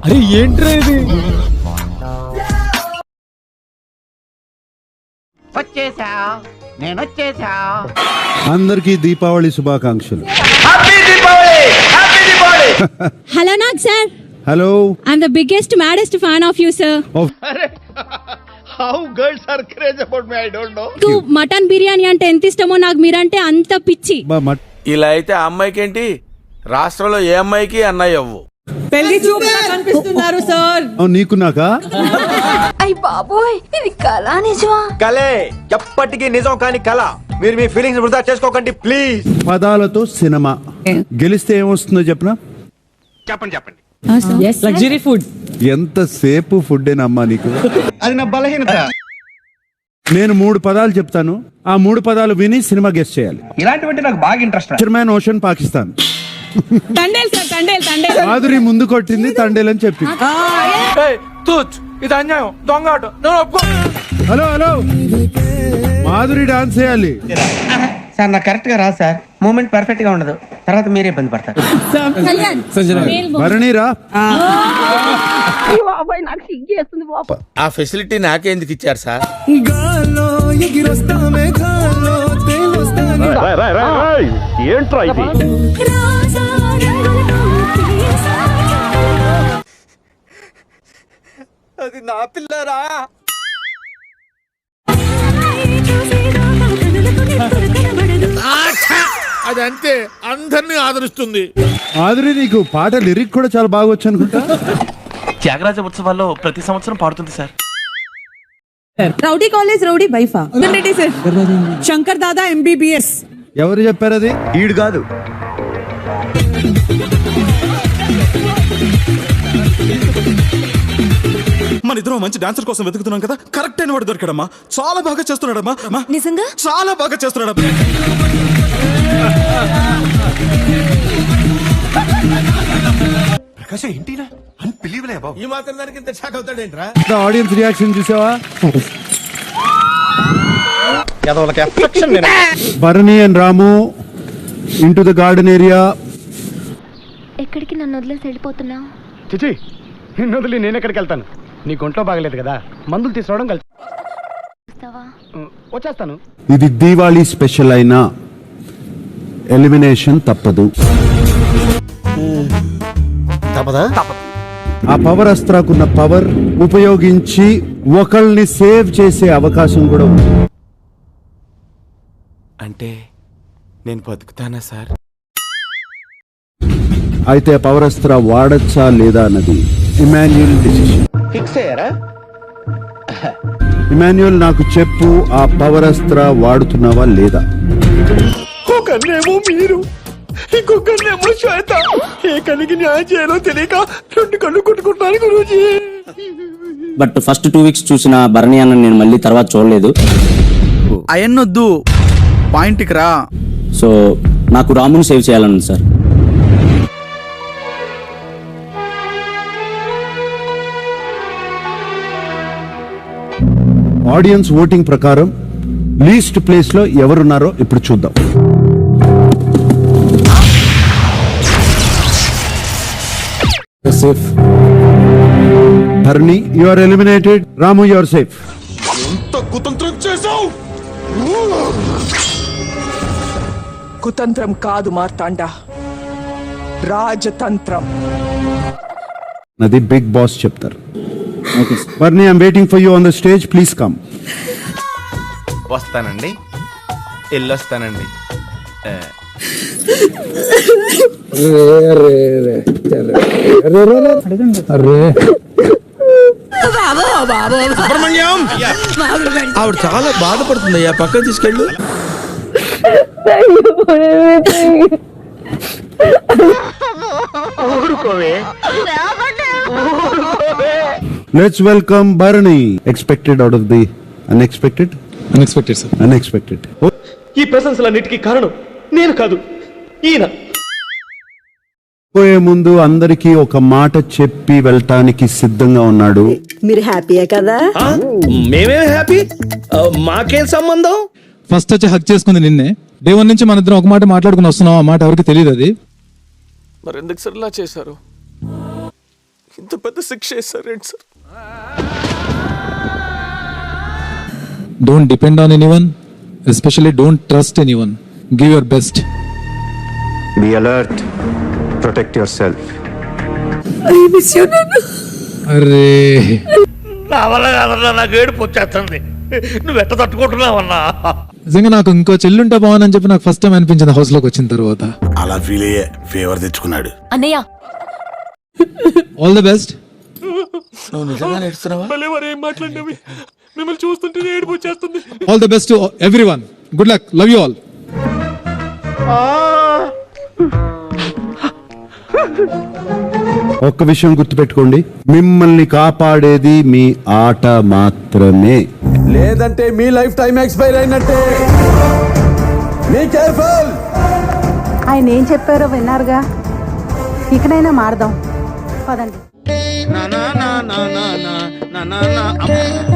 అరే ఏంట్రా ఇది? అందరికీ దీపావళి శుభాకాంక్షలు. Hello, Nag sir. Hello. I'm the biggest, maddest fan of you, sir. How girls are crazy about me, I don't know. నాకు mutton biryani అంటే ఎంత ఇష్టమో నాకు మీరంటే అంత పిచ్చి. ఇలా అయితే అమ్మాయికి ఏంటి, రాష్ట్రంలో ఏ అమ్మాయికి అన్నయ్య అవ్వు. పెళ్లి చూపులా కనిపిస్తున్నారు సార్. నీకు నాకా? అయ్య బాబోయ్, ఇది కళ నిజమా? కలే, ఎప్పటికీ నిజం కాని కళ. మీరు మీ ఫీలింగ్స్ వృధా చేసుకోకండి ప్లీజ్. పదాలతో సినిమా గెలిస్తే ఏమొస్తుందో చెప్పనా? చెప్పండి. Luxury food. ఎంతసేపు ఫుడ్ ఏనమ్మా నీకు? అది నా బలహీనత. నేను 3 పదాలు చెప్తాను, ఆ 3 పదాలు విని సినిమా గెస్ చేయాలి. ఇలాంటివంటే నాకు బాగా interest. Chairman ocean Pakistan. Thandel sir, Thandel. Madhuri ముందు కొట్టింది తండేల్ అని చెప్పి. ఇది అన్యాయం, దొంగ ఆట. నేను ఒప్పుకో. హలో మాధురి డాన్స్ చేయాలి. సార్ నాకు కరెక్ట్ గా రాదు సార్, మూమెంట్ పర్ఫెక్ట్ గా ఉండదు, తర్వాత మీరే ఇబ్బంది పడతారు. భరణిరా. ఆ ఫెసిలిటీ నాకే ఎందుకు ఇచ్చారు సార్? ఏంట్రా ఇది? అది నా పిల్లరా. అదంతే, అందరినీ ఆదరిస్తుంది. మాధురి నీకు పాట లిరిక్ కూడా చాలా బాగా వచ్చు అనుకుంటా. త్యాగరాజ ఉత్సవాల్లో ప్రతి సంవత్సరం పాడుతుంది సార్. రౌడీ కాలేజ్ రౌడీ బైఫా సార్. శంకర్ దాదా MBBS. ఎవరు చెప్పారు అది? ఈడు కాదు. మన ఇద్దరం మంచి డాన్సర్ కోసం వెతుకుతున్నాం కదా, కరెక్ట్ అయిన వాడు దొరికాడమ్మా. చాలా బాగా చేస్తున్నాడమ్మా. నిజంగా చాలా బాగా చేస్తున్నాడమ్మా. ప్రకాశం ఏంటినా అన్బిలీవబుల్ అబ్బా. ఈ మాత్రం దానికి ఇంత షాక్ అవుతాడేంట్రా? ఆడియన్స్ రియాక్షన్ చూసావా? Bharani and Ramu into the garden area. ఎక్కడికి నన్ను వదిలేసి వెళ్ళిపోతున్నావు? చిచి, నిన్ను వదిలి నేను ఎక్కడికి వెళ్తాను? నీకు ఒంట్లో బాగలేదు కదా, మందులు తీసుకురావడం కలిసి వచ్చేస్తాను. ఇది దీవాళీ స్పెషల్ అయినా ఎలిమినేషన్ తప్పదు. ఆ పవర్ అస్త్రాకున్న పవర్ ఉపయోగించి ఒకళ్ళని సేవ్ చేసే అవకాశం కూడా ఉంది. అంటే నేను బతుకుతానా సార్? అయితే పవర్ అస్త్ర వాడచ్చా లేదా అన్నది ఇమాన్యుయల్ డిసిషన్. ఫిక్స్ అయ్యారా? ఇమాన్యుయల్ నాకు చెప్పు, ఆ పవర్ అస్త్ర వాడుతున్నావా లేదా? ఒకరినేమో మీరు, ఇంకొకరినేమో శ్వేత. ఏ కనికి న్యాయం చేయాలో తెలియక 2 కళ్ళు కొట్టుకుంటాను గురూజీ. బట్ ఫస్ట్ 2 వీక్స్ చూసిన భరణి అన్న నేను మళ్ళీ తర్వాత చూడలేదు. అయన్నొద్దు, పాయింట్కి రా. సో నాకు రాముని సేవ్ చేయాలనుంది సార్. ఆడియన్స్ ఓటింగ్ ప్రకారం లీస్ట్ ప్లేస్ లో ఎవరున్నారో ఇప్పుడు చూద్దాం. Bharani, you are eliminated. Ramu, you are safe. ఎంత కుతంత్రం చేసావు? కుతంత్రం కాదు మార్తాండ, రాజతంత్రం. అది బిగ్ బాస్ చెప్తారు. Bharani, I'm waiting for you on the stage, please come. వస్తానండి, వెళ్ళొస్తానండి. సుబ్రహ్మణ్యం, ఆవిడ చాలా బాధపడుతుంది అయ్యా, పక్కన తీసుకెళ్ళు. Let's welcome Bharani. Expected out of the unexpected? Unexpected, sir. Unexpected. ఈ ప్రశంసలన్నిటికీ కారణం నేను కాదు, ఈయన. పోయే ముందు అందరికీ ఒక మాట చెప్పి వెళ్ళటానికి సిద్ధంగా ఉన్నాడు. మీరు హ్యాపీయే కదా? మేమే హ్యాపీ, మాకేం సంబంధం? ఫస్ట్ వచ్చి హక్ చేసుకుంది నిన్నే. డే 1 నుంచి మన ఇద్దరం ఒక మాట మాట్లాడుకుని వస్తున్నాం, ఆ మాట ఎవరికి తెలియదు. అది మరి ఎందుకు సార్ ఇలా చేశారు? ఇంత పెద్ద శిక్ష వేశారేంటి sir? Don't depend on anyone, especially don't trust anyone. Give your best. Be alert. Protect yourself. అరే నా వల్ల కాదన్నా, నాకు ఏడుపు వచ్చేస్తుంది. నువ్వు ఎట్ట తట్టుకుంటున్నావన్నా? నిజంగా నాకు ఇంకో చెల్లుంటే బాగుందని చెప్పి నాకు ఫస్ట్ టైం అనిపించింది హౌస్ లోకి వచ్చిన తర్వాత. అలా ఫీల్ అయ్యే ఫేవర్ తెచ్చుకున్నాడు. అన్నయ్య ఆల్ ది బెస్ట్. నువ్వు నిజంగా నేర్చుతున్నావా? మళ్ళీ మరి ఏం మాట్లాడినవి? మిమ్మల్ని చూస్తుంటే ఏడుపు వచ్చేస్తుంది. All the best to everyone. Good luck. Love you all. ఒక్క విషయం గుర్తుపెట్టుకోండి, మిమ్మల్ని కాపాడేది మీ ఆట మాత్రమే. లేదంటే మీ లైఫ్ టైం ఎక్స్పైర్ అయినట్టే. Be careful. ఆయన ఏం చెప్పారో విన్నారుగా, ఇకనైనా మారదాం పదండి. నా నా నా నా నా నా నా నా